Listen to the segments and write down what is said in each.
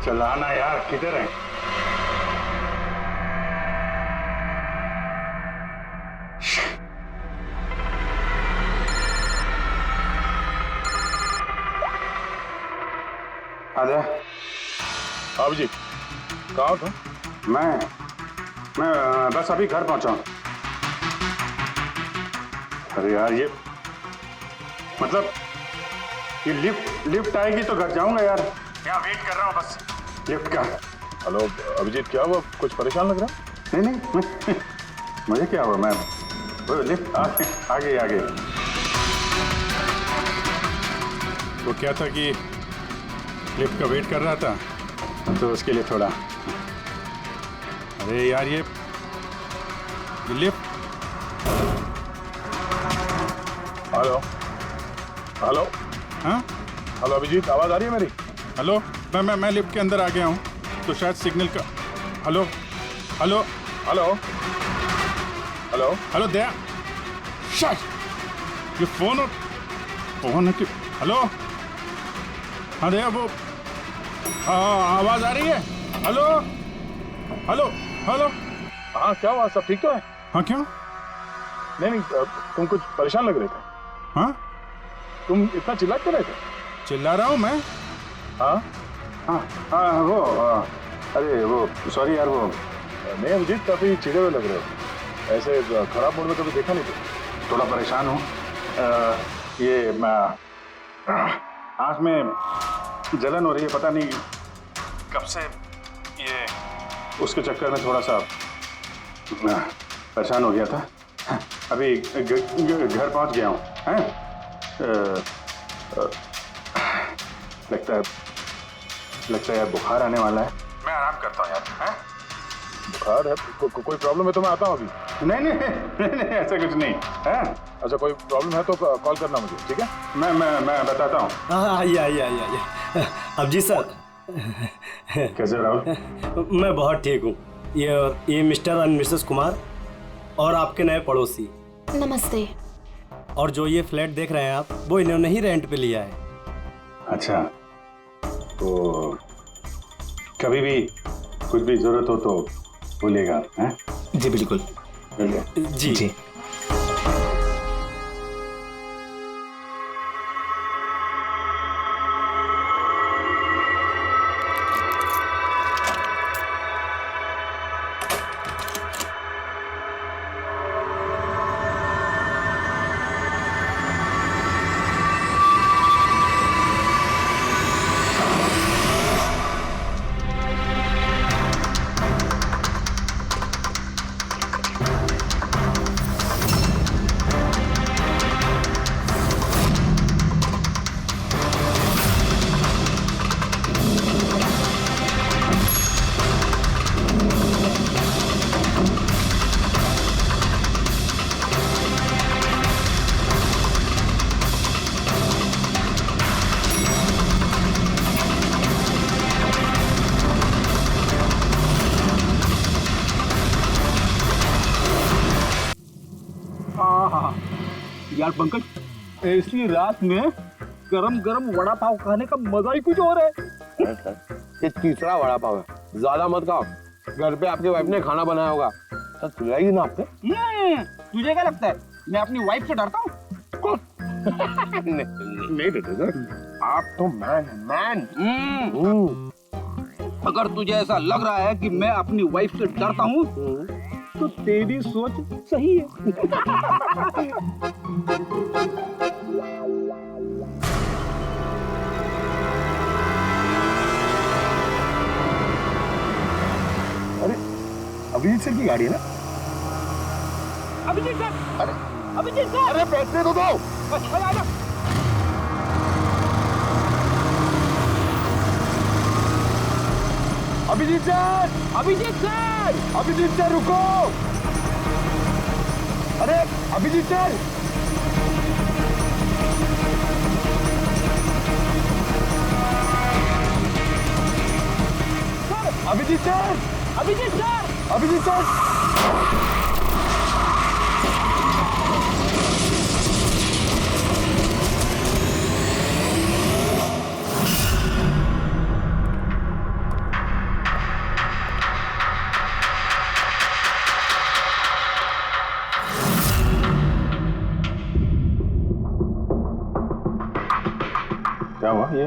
चलाना यार, किधर है? आजा। आप जी कहाँ था? मैं बस अभी घर पहुंचा हूं। अरे यार, ये मतलब ये लिफ्ट आएगी तो घर जाऊंगा यार। यहाँ वेट कर रहा हूँ बस लिफ्ट का। हेलो अभिजीत, क्या हुआ? कुछ परेशान लग रहा? नहीं मुझे क्या हुआ, मैं वो लिफ्ट आ गई। वो क्या था कि लिफ्ट का वेट कर रहा था तो उसके लिए थोड़ा। अरे यार, ये लिफ्ट। Hello hello. हाँ हेलो अभिजीत, आवाज आ रही है मेरी? हेलो, मैं लिफ्ट के अंदर आ गया हूँ तो शायद सिग्नल का। Hello hello hello hello hello Daya, शायद ये फोन है कि। हेलो हाँ दया, वो आवाज आ रही है? Hello hello hello. हाँ, क्या हुआ? सब ठीक तो है? हाँ क्यों? नहीं, तुम कुछ परेशान लग रहे थे। हाँ, तुम इतना चिल्ला क्यों रहे थे? चिल्ला रहा हूँ मैं? हाँ वो अरे वो सॉरी यार, वो नहीं अभिजीत, काफी चिढ़े हुए लग रहे हो। ऐसे खराब मूड में कभी देखा नहीं था। थोड़ा परेशान हूँ। ये आँख में जलन हो रही है, पता नहीं कब से। ये उसके चक्कर में थोड़ा सा परेशान हो गया था। अभी घर पहुंच गया हूँ। लगता है यार बुखार आने वाला है। मैं आराम करता हूँ यार। बुखार है? कोई प्रॉब्लम है तो मैं आता हूँ अभी। नहीं, ऐसा कुछ नहीं है। अच्छा, कोई प्रॉब्लम है तो कॉल करना मुझे, ठीक है? मैं बताता हूँ। हाँ, आइए। अब जी सर। कैसे राहुल? मैं बहुत ठीक हूँ। ये मिस्टर एंड मिसेस कुमार और आपके नए पड़ोसी। नमस्ते। और जो ये फ्लैट देख रहे हैं आप, वो इन्होंने ही रेंट पे लिया है। अच्छा, तो कभी भी कुछ भी जरूरत हो तो बोलिएगा। हैं? जी बिल्कुल। जी। यार पंकज, ऐसी रात में गरम गरम वड़ा पाव खाने का मजा ही कुछ और है। ये तीसरा वड़ा पाव है, ज्यादा मत खाओ। घर पे आपके वाइफ ने खाना बनाया होगा, सच खिलाएगी ना आपने? तुझे क्या लगता है मैं अपनी वाइफ से डरता हूँ? नहीं डरते सर, आप तो मैन। अगर तुझे ऐसा लग रहा है कि मैं अपनी वाइफ से डरता हूँ तो तेरी सोच सही है। अरे अभिजीत सर की गाड़ी है ना? अभिजीत सर, अरे पैसे तो दो। अभिजीत सर रुको। अरे अभिजीत सर, अभिजीत सर। क्या हुआ ये?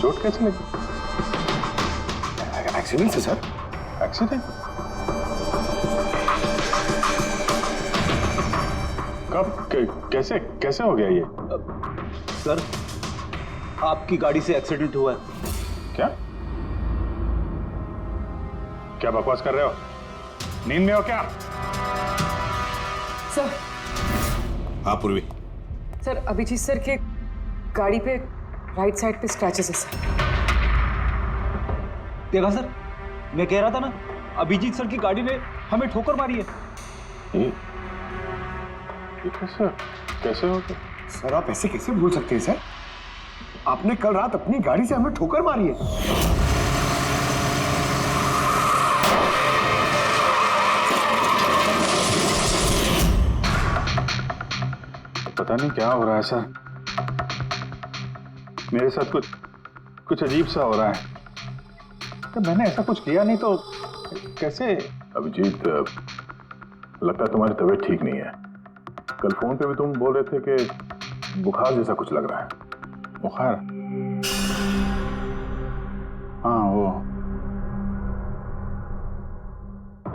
चोट कैसे लगी? एक्सीडेंट से सर। एक्सीडेंट? कब कैसे कैसे हो गया ये? सर, आपकी गाड़ी से एक्सीडेंट हुआ है। क्या क्या बकवास कर रहे हो? नींद में हो क्या? सर। हाँ पूर्वी। सर, अभिजीत सर के गाड़ी पे राइट साइड पे स्क्रैचेस है सर। देखा सर, मैं कह रहा था ना, अभिजीत सर की गाड़ी ने हमें ठोकर मारी है। ये कैसे कैसे हो गया? सर आप ऐसे कैसे बोल सकते हैं सर? आपने कल रात अपनी गाड़ी से हमें ठोकर मारी है। पता नहीं क्या हो रहा है सर, मेरे साथ कुछ कुछ अजीब सा हो रहा है। तो मैंने ऐसा कुछ किया नहीं तो कैसे? अभिजीत, लगता है तुम्हारी तबीयत ठीक नहीं है। कल फोन पे भी तुम बोल रहे थे कि बुखार जैसा कुछ लग रहा है। बुखार? हाँ वो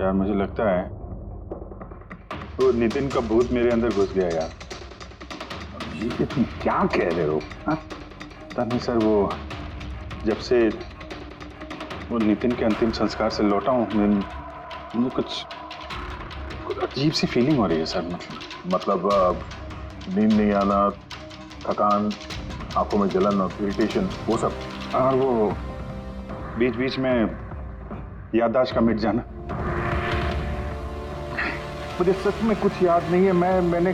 यार, मुझे लगता है वो नितिन का भूत मेरे अंदर घुस गया यार। ये तुम क्या कह रहे हो? पता नहीं सर, वो जब से वो नितिन के अंतिम संस्कार से लौटा हूँ, मुझे कुछ अजीब सी फीलिंग हो रही है सर। मतलब नींद नहीं आना, थकान, आंखों में जलन और इरिटेशन, वो सब। और वो बीच बीच में याददाश्त का मिट जाना। मुझे सच में कुछ याद नहीं है। मैंने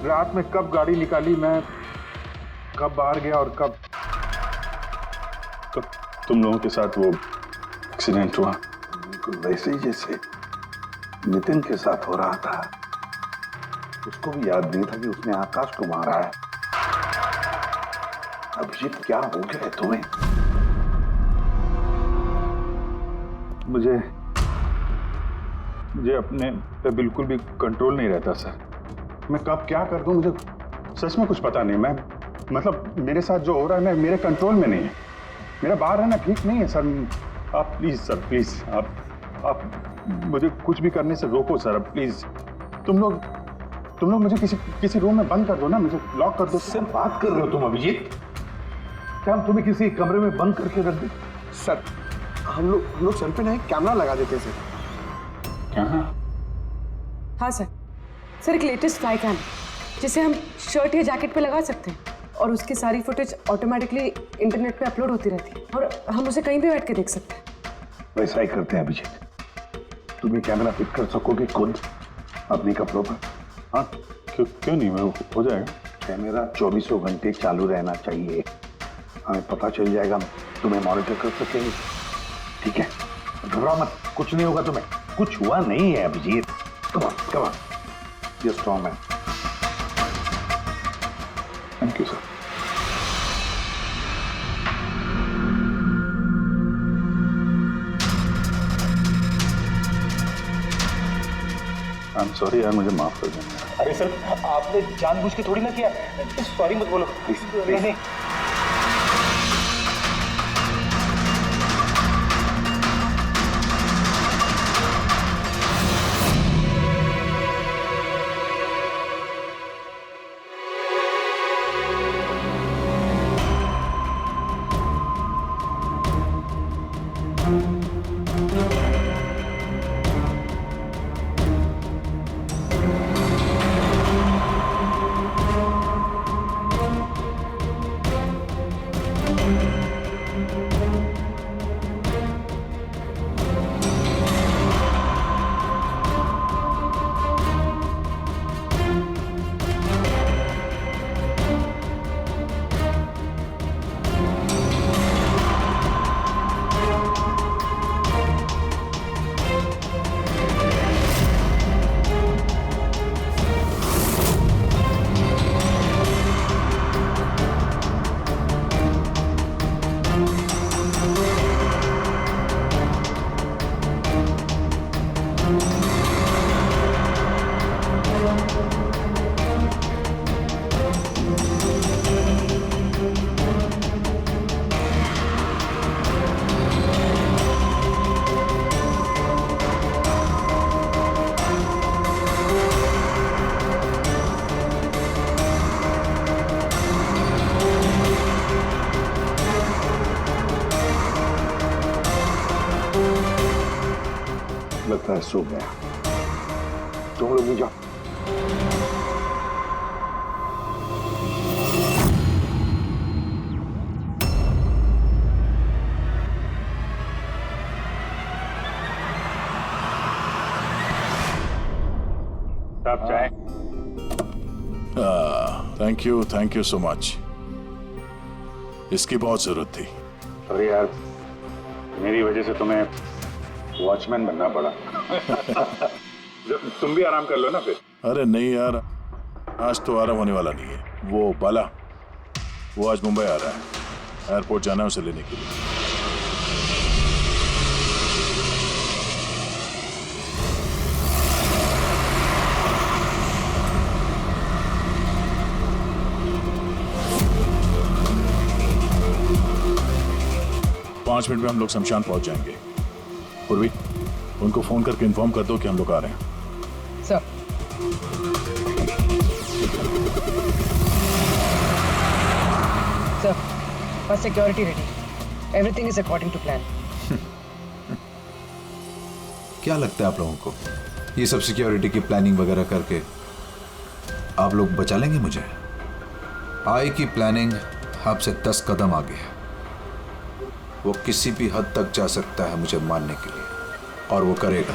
रात में कब गाड़ी निकाली, मैं कब बाहर गया और कब तुम लोगों के साथ वो एक्सीडेंट हुआ। बिल्कुल वैसे ही जैसे नितिन के साथ हो रहा था। उसको भी याद नहीं था कि उसने आकाश को मारा है। अभिजीत, क्या हो गया है तुम्हें? मुझे अपने पे बिल्कुल भी कंट्रोल नहीं रहता सर। मैं कब क्या कर दूं, मुझे सच में कुछ पता नहीं। मैं मतलब मेरे साथ जो हो रहा है ना, मेरे कंट्रोल में नहीं है। मेरा बाहर रहना ठीक नहीं है सर। आप प्लीज सर, प्लीज आप मुझे कुछ भी करने से रोको सर, अब प्लीज। तुम लोग मुझे किसी रूम में बंद कर दो ना, मुझे लॉक कर दो। सर, बात कर रहे हो तुम अभिजीत? क्या हम तुम्हें किसी कमरे में बंद करके रख दे? सर हम लोग सर पे ना एक कैमरा लगा देते सर। क्या? हाँ सर। सर, एक लेटेस्ट फ्लाई कैम जिसे हम शर्ट या जैकेट पे लगा सकते हैं और उसकी सारी फुटेज ऑटोमेटिकली इंटरनेट पे अपलोड होती रहती है और हम उसे कहीं भी बैठ के देख सकते हैं। वैसा ही करते हैं अभिजीत। तुम ये कैमरा फिट कर सकोगे खुद अपने कपड़ों पर? हाँ, क्यों नहीं, वो हो जाएगा। कैमरा 24 घंटे चालू रहना चाहिए। हमें पता चल जाएगा, तुम्हें मॉनिटर कर सकेंगे। ठीक है, घबराओ मत, कुछ नहीं होगा तुम्हें। कुछ हुआ नहीं है Abhijit. Come on, you strong man. Thank you sir. I am sorry यार, मुझे माफ कर देना। अरे सर, आपने जानबूझ के थोड़ी ना किया। सॉरी मत बोलो। नहीं। लगता है सो गया। तुम लोग भी जाओ। आप चाहे। Thank you so much. इसकी बहुत जरूरत थी। अरे यार, मेरी वजह से तुम्हें वॉचमैन बनना पड़ा। तुम भी आराम कर लो ना फिर। अरे नहीं यार, आज तो आराम होने वाला नहीं है। वो बाला, वो आज मुंबई आ रहा है, एयरपोर्ट जाना है उसे लेने के लिए। 5 मिनट में हम लोग शमशान पहुंच जाएंगे। पूर्वी, उनको फोन करके इन्फॉर्म कर दो कि हम लोग आ रहे हैं। सर, सर, बस security ready, everything is according to plan. क्या लगता है आप लोगों को, ये सब सिक्योरिटी की प्लानिंग वगैरह करके आप लोग बचा लेंगे मुझे? आई की प्लानिंग आपसे 10 कदम आगे है। वो किसी भी हद तक जा सकता है मुझे मारने के लिए, और वो करेगा।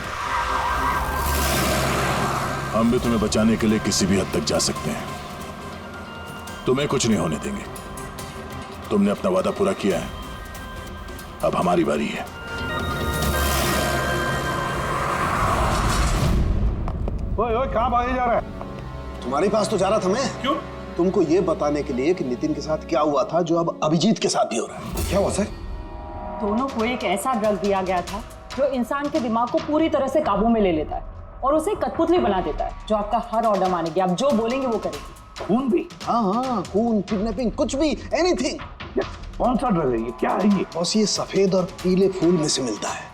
हम भी तुम्हें बचाने के लिए किसी भी हद तक जा सकते हैं। तुम्हें कुछ नहीं होने देंगे। तुमने अपना वादा पूरा किया है, अब हमारी बारी है। ओए ओए, कहाँ भागे जा रहा है? तुम्हारे पास तो जा रहा था मैं। क्यों? तुमको ये बताने के लिए कि नितिन के साथ क्या हुआ था जो अब अभिजीत के साथ भी हो रहा है। क्या हुआ सर? दोनों को एक ऐसा ड्रग दिया गया था जो इंसान के दिमाग को पूरी तरह से काबू में ले लेता है और उसे कठपुतली बना देता है, जो आपका हर ऑर्डर मानेगी। आप जो बोलेंगे वो करेगी। खून भी? हाँ, खून, किडनैपिंग, कुछ भी, एनीथिंग। कौन सा ड्रग है ये? क्या है ये? बस ये सफेद और पीले फूल में से मिलता है,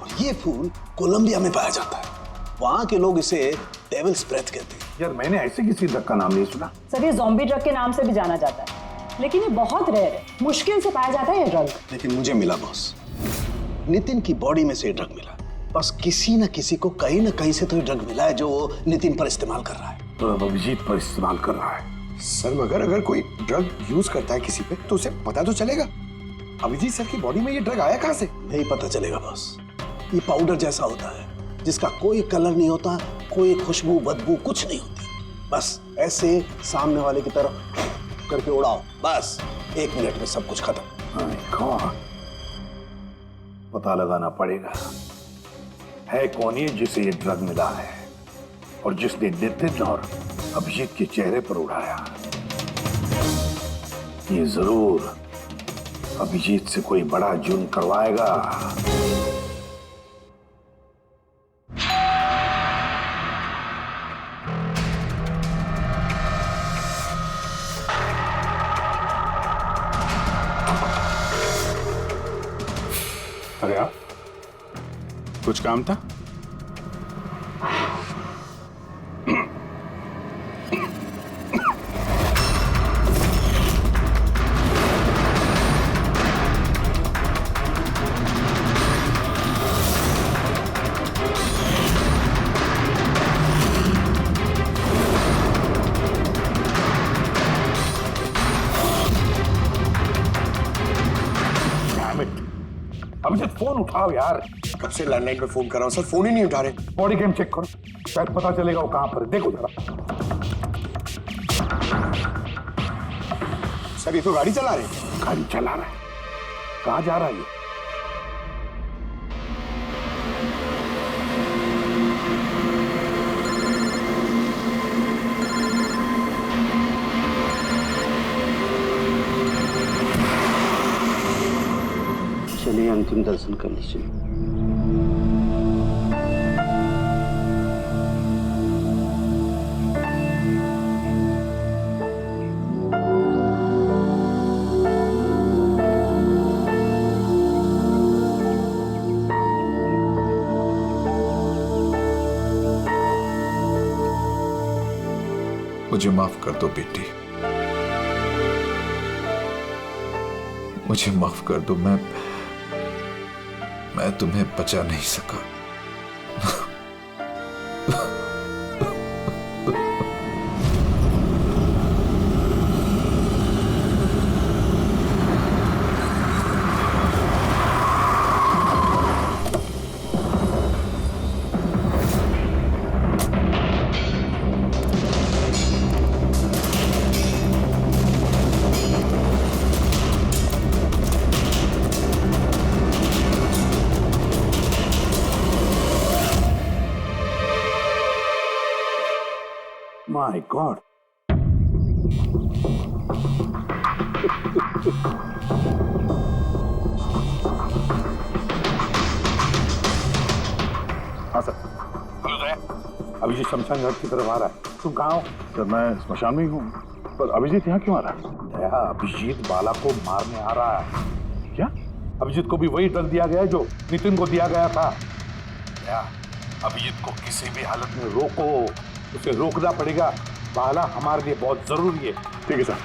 और ये फूल कोलंबिया में पाया जाता है। वहाँ के लोग इसे डेविल्स ब्रेथ कहते हैं। यार, मैंने ऐसे किसी ड्रग का नाम नहीं सुना। सर, ये ज़ॉम्बी ड्रग के नाम से भी जाना जाता है, लेकिन ये बहुत रेयर है, मुश्किल से पाया जाता है ये ड्रग। लेकिन मुझे मिला बॉस, नितिन की बॉडी में से ये ड्रग मिला। बस किसी न किसी को कहीं ना कहीं से तो ये ड्रग मिला है जो वो नितिन पर इस्तेमाल कर रहा है। तो अब अभिजीत पर इस्तेमाल कर रहा है। सर, मगर अगर कोई ड्रग यूज करता है किसी पे तो उसे पता तो चलेगा। अभिजीत सर की बॉडी में ये ड्रग आया कहाँ से? नहीं पता चलेगा बॉस। ये पाउडर जैसा होता है जिसका कोई कलर नहीं होता, कोई खुशबू बदबू कुछ नहीं होती। बस ऐसे सामने वाले की तरफ करके उड़ाओ, बस 1 मिनट में सब कुछ खत्म। पता लगाना पड़ेगा है कौन ये जिसे ये ड्रग मिला है और जिसने नितिन और अभिजीत के चेहरे पर उड़ाया। ये जरूर अभिजीत से कोई बड़ा जुर्म करवाएगा। अरे आप, कुछ काम था? अभिजीत, फोन उठाओ यार। कब से लैंडलाइन पे फोन कर रहा हूँ सर, फोन ही नहीं उठा रहे। बॉडी कैम चेक करो, शायद पता चलेगा वो कहां पर है। देखो जरा। सर, ये तो गाड़ी चला रहे हैं। गाड़ी चला रहा है? कहां जा रहा है ये? चलिए अंतिम दर्शन कर लीजिए। मुझे माफ कर दो बेटी, मुझे माफ कर दो। मैं तुम्हें बचा नहीं सका। My God. हाँ सर। अभिजीत शमशान घाट की तरफ आ रहा है। तुम कहाँ हो? सर मैं स्मशान में ही हूँ, पर अभिजीत यहाँ क्यों आ रहा है? दया, अभिजीत बाला को मारने आ रहा है। क्या? अभिजीत को भी वही ड्रग दिया गया है जो नितिन को दिया गया था। दया, अभिजीत को किसी भी हालत में रोको, उसे रोकना पड़ेगा। बाला हमारे लिए बहुत जरूरी है। ठीक है सर,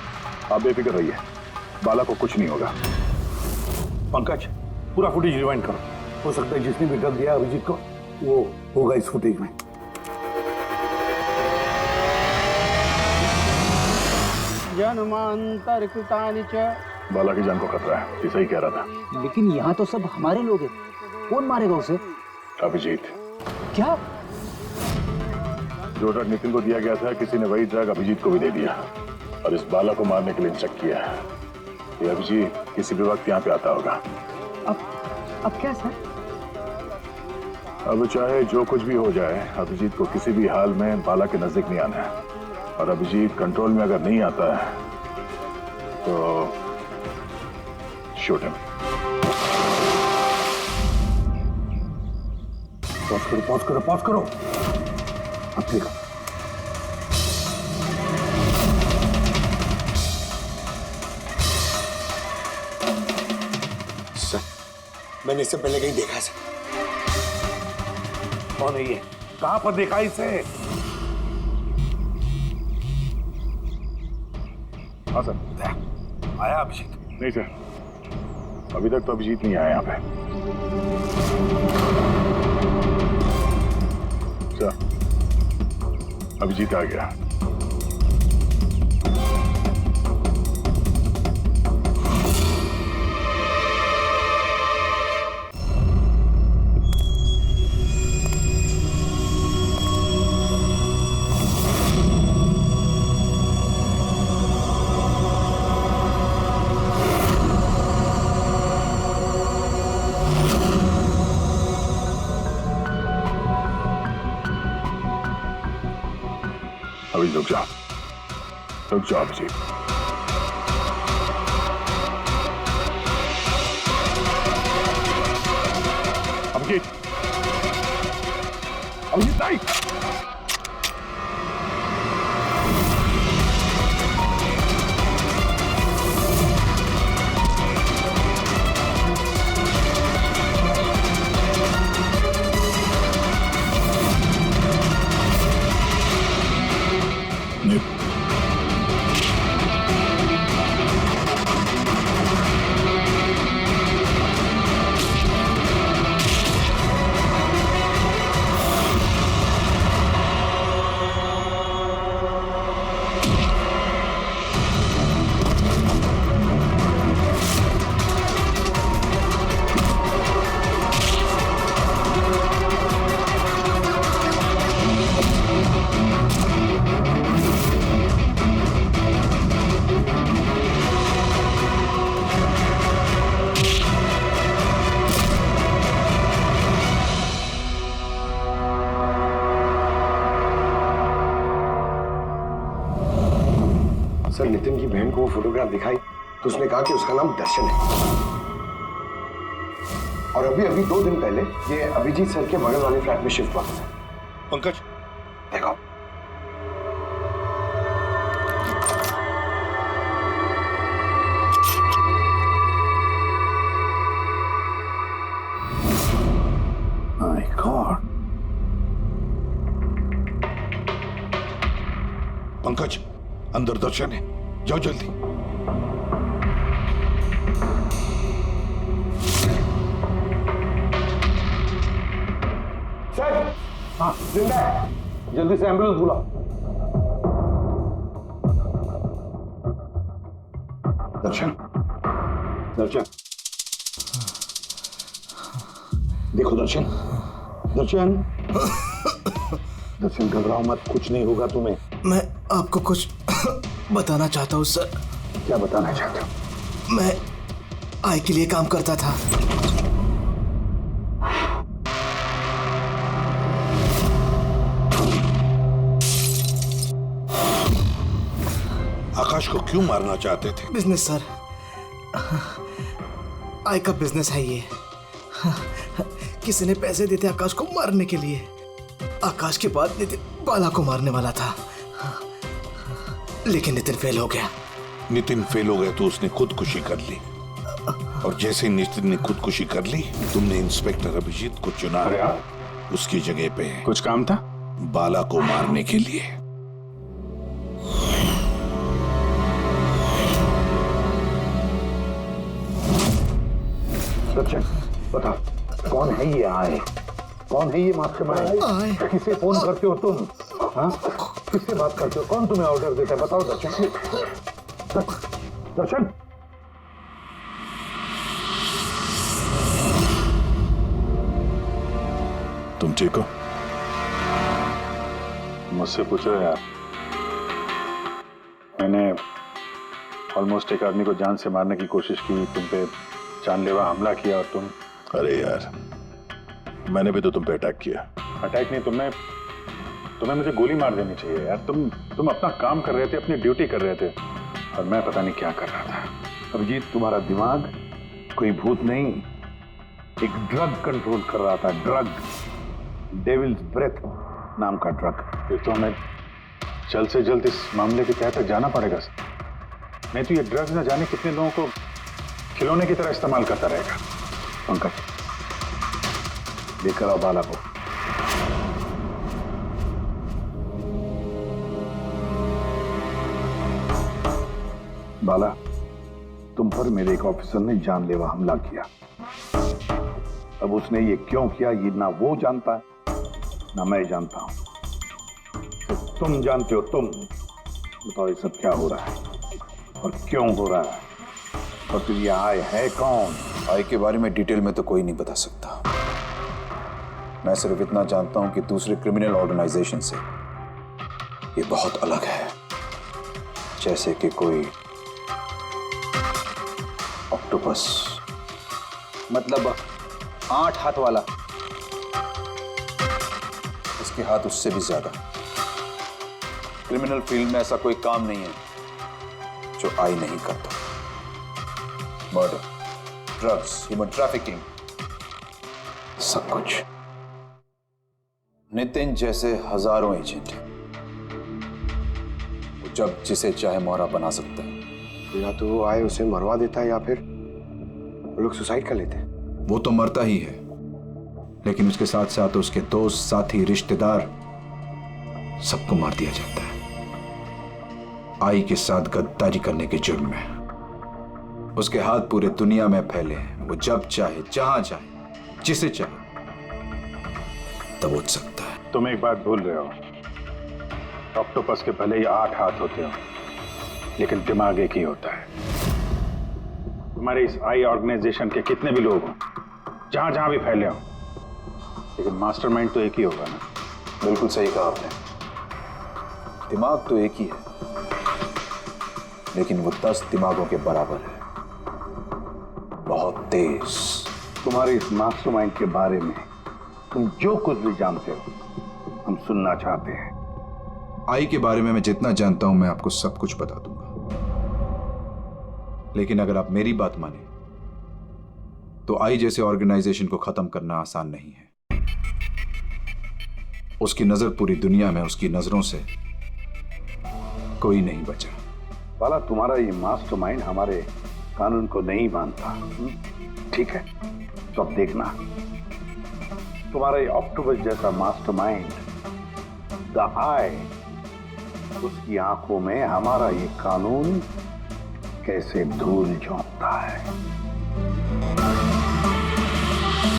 आप बेफिक्र रहिए, बाला को कुछ नहीं होगा। पंकज, पूरा फुटेज रिवाइंड करो। हो सकता है जिसने भी ड्रग दिया अभिजीत को वो होगा इस फुटेज में। जन्मांतर कृतानि च। बाला की जान को खतरा है, ये सही कह रहा था। लेकिन यहाँ तो सब हमारे लोग हैं, कौन मारेगा उसे? अभिजीत। क्या? जो ड्रग नितिन को दिया गया था, किसी ने वही ड्रग अभिजीत को भी दे दिया और इस बाला को मारने के लिए इंस्ट्रक्ट किया है। ये अभिजीत किसी भी वक्त यहाँ पे आता होगा। अब क्या सर? अब चाहे जो कुछ भी हो जाए, अभिजीत को किसी भी हाल में बाला के नजदीक नहीं आना है। और अभिजीत कंट्रोल में अगर नहीं आता है तो शूट हिम। पॉज करो। अब ठीक है। सर, मैंने इससे पहले कहीं देखा सर। कौन है ये? कहां पर देखा इसे? हाँ सर। आया अभिजीत? नहीं सर, अभी तक तो अभिजीत नहीं आया यहाँ पे। सर, अभिजीत आ गया। अभी रुक जाओ अभिजीत। अभिजीत नहीं। सर, नितिन की बहन को वो फोटोग्राफ दिखाई तो उसने कहा कि उसका नाम दर्शन है। और अभी 2 दिन पहले ये अभिजीत सर के बगल वाले फ्लैट में शिफ्ट हुआ था। पंकज, देखो। My God. पंकज, अंदर दर्शन है, जाओ जल्दी। सर, हाँ जिंदा है, जल्दी से एम्बुलेंस बुलाओ। दर्शन, देखो दर्शन, घबराओ मत, कुछ नहीं होगा तुम्हें। मैं आपको कुछ बताना चाहता हूँ सर। क्या बताना चाहते हो? मैं आई के लिए काम करता था। आकाश को क्यों मारना चाहते थे? बिजनेस सर, आय का बिजनेस है ये। किसी ने पैसे देते आकाश को मारने के लिए। आकाश के बाद नितिन बाला को मारने वाला था, लेकिन नितिन फेल हो गया। नितिन फेल हो गया तो उसने खुदकुशी कर ली, और जैसे नितिन ने खुदकुशी कर ली, तुमने इंस्पेक्टर अभिजीत को चुना उसकी जगह पे। कुछ काम था? बाला को मारने के लिए। बता, कौन है ये आए? कौन है ये मास्टरमाइंड? किसे फोन करते हो तुम? हाँ, किससे बात करते हो? कौन तुम्हें ऑर्डर देता है? बताओ दर्शन। दर्शन, तुम ठीक हो? मुझसे पूछ रहे यार। मैंने ऑलमोस्ट एक आदमी को जान से मारने की कोशिश की, तुम पे जानलेवा हमला किया, और तुम। अरे यार, मैंने भी तो तुम पे अटैक किया। अटैक नहीं, तुम्हें मुझे गोली मार देनी चाहिए यार। तुम अपना काम कर रहे थे, अपनी ड्यूटी कर रहे थे, और मैं पता नहीं क्या कर रहा था। अभिजीत, तुम्हारा दिमाग कोई भूत नहीं, एक ड्रग कंट्रोल कर रहा था। ड्रग, डेविल्स ब्रेथ नाम का ड्रग। फिर तो हमें जल्द से जल्द इस मामले के तहत तक जाना पड़ेगा सर। नहीं तो ये ड्रग्स न जाने कितने लोगों को खिलौने की तरह इस्तेमाल करता रहेगा। पंकज, लेकर आओ बाला को। बाला, तुम पर मेरे एक ऑफिसर ने जानलेवा हमला किया। अब उसने ये क्यों किया, ये ना वो जानता है ना मैं जानता हूं। तो तुम जानते हो। तुम बताओ ये सब क्या हो रहा है और क्यों हो रहा है, और फिर ये आय है कौन? आय के बारे में डिटेल में तो कोई नहीं बता सकता। मैं सिर्फ इतना जानता हूं कि दूसरे क्रिमिनल ऑर्गेनाइजेशन से ये बहुत अलग है। जैसे कि कोई ऑक्टोपस। मतलब 8 हाथ वाला। इसके हाथ उससे भी ज्यादा। क्रिमिनल फील्ड में ऐसा कोई काम नहीं है जो आई नहीं करता। मर्डर, ड्रग्स, ह्यूमन ट्रैफिकिंग, सब कुछ। नितिन जैसे हजारों एजेंट हैं, वो जब जिसे चाहे मोहरा बना सकता है। या तो वो आए उसे मरवा देता है, या फिर वो लोग सुसाइड कर लेते हैं। वो तो मरता ही है, लेकिन उसके साथ साथ उसके दोस्त, साथी, रिश्तेदार सबको मार दिया जाता है आई के साथ गद्दारी करने के जुर्म में। उसके हाथ पूरे दुनिया में फैले हैं। वो जब चाहे, जहां चाहे, जिसे चाहे तब उठ सकता है। तुम एक बात भूल रहे हो, ऑक्टोपस के भले ही 8 हाथ होते हो, लेकिन दिमाग एक ही होता है। तुम्हारे इस आई ऑर्गेनाइजेशन के कितने भी लोग हों, जहां जहां भी फैले हो, लेकिन मास्टरमाइंड तो एक ही होगा ना। बिल्कुल सही कहा आपने। दिमाग तो एक ही है, लेकिन वो 10 दिमागों के बराबर है, बहुत तेज। तुम्हारे इस मास्टरमाइंड के बारे में तुम जो कुछ भी जानते हो, हम सुनना चाहते हैं। आई के बारे में मैं जितना जानता हूं, मैं आपको सब कुछ बता दूंगा। लेकिन अगर आप मेरी बात माने तो आई जैसे ऑर्गेनाइजेशन को खत्म करना आसान नहीं है। उसकी नजर पूरी दुनिया में, उसकी नजरों से कोई नहीं बचा। बाला, तुम्हारा ये मास्टरमाइंड हमारे कानून को नहीं मानता। ठीक है, तो अब देखना, तुम्हारा ये ऑक्टोपस जैसा मास्टरमाइंड, द आई, उसकी आंखों में हमारा ये कानून कैसे धूल झोंकता है।